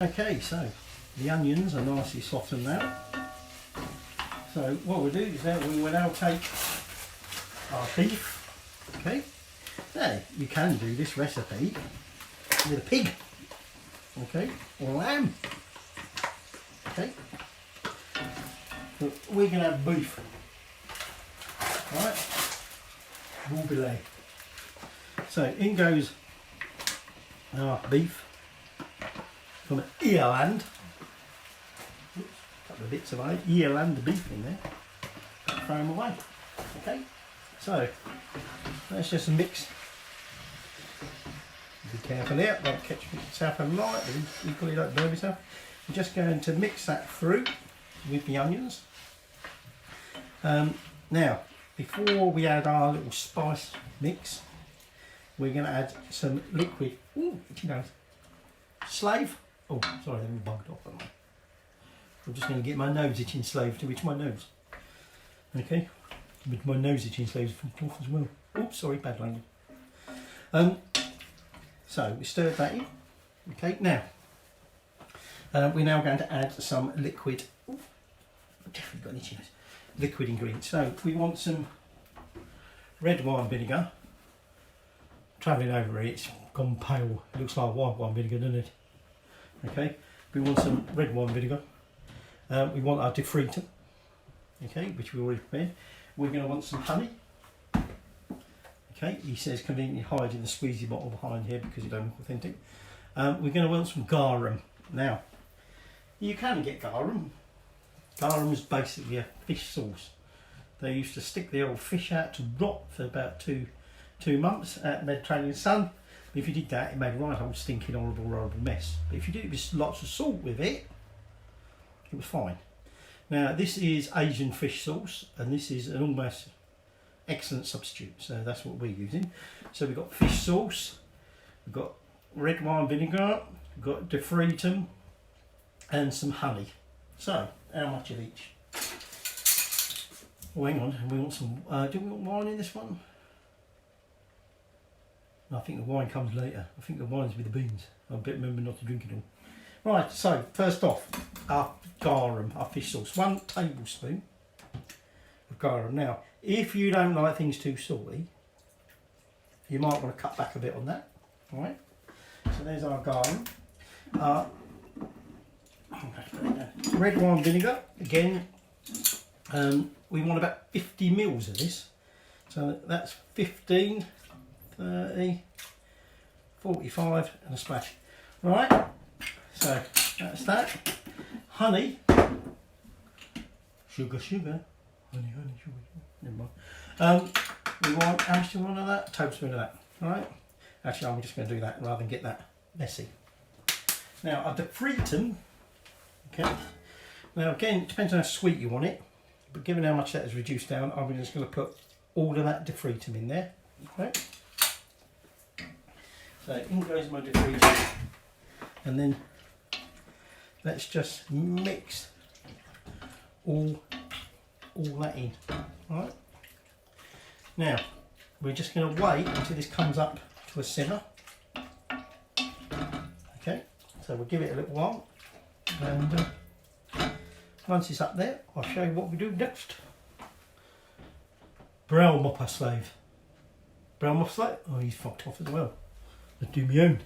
Okay, so the onions are nicely softened now. So what we'll do is that we will now take our beef. Okay, now you can do this recipe with a pig, okay, or lamb. Okay, but we're going to have beef. Right, bourbilet. So in goes our beef from Ireland. Oops, a couple of bits of Ireland beef in there. Throw them away. Okay, so let's just mix. Be careful here, don't catch yourself on light, but equally don't burn yourself. We're just going to mix that through with the onions. Now, before we add our little spice mix, we're going to add some liquid. Ooh, itchy nose. Slave. Oh, sorry, let me bugged off on that. I'm just going to get my nose itching slave to itch my nose. Okay, with my nose itching slave off as well. Oops, sorry, bad language. So we stirred that in. Okay, now we're now going to add some liquid. Ooh, definitely got an itchy nose. Liquid ingredients. So we want some red wine vinegar. Travelling over it, it's gone pale. It looks like white wine vinegar, doesn't it? Okay, we want some red wine vinegar. We want our defritter, okay, which we already prepared. We're going to want some honey. Okay, he says conveniently hide in the squeezy bottle behind here because it don't look authentic. We're going to want some garum. Now, you can get garum. Garum is basically a fish sauce. They used to stick the old fish out to rot for about two months at Mediterranean sun. If you did that, it made a right old stinking horrible mess. But if you did it with lots of salt with it, it was fine. Now this is Asian fish sauce, and this is an almost excellent substitute. So that's what we're using. So we've got fish sauce, we've got red wine vinegar, we've got defritum, and some honey. So how much of each? Oh, hang on, we want some. Do we want wine in this one? I think the wine comes later. I think the wine's with the beans. I better remember not to drink it all. Right, so first off, our garum, our fish sauce. 1 tablespoon of garum. Now, if you don't like things too salty, you might want to cut back a bit on that. Alright, so there's our garum. Red wine vinegar, again, we want about 50 mils of this. So that's 15. 30, 45 and a splash. Right, so that's that. Honey, sugar, honey, sugar. Never mind. We want, how much do you want of that? A tablespoon of that. Alright, actually I'm just going to do that rather than get that messy. Now I've defritum. Okay, now again, it depends on how sweet you want it, but given how much that is reduced down, I'm just going to put all of that defritum in there. Okay. So in goes my defritum, and then let's just mix all that in. Alright. Now we're just going to wait until this comes up to a simmer. Okay, so we'll give it a little while, and once it's up there, I'll show you what we do next. Brown mopper slave. Brown mopper slave? Oh, he's fucked off as well. Let's do my own.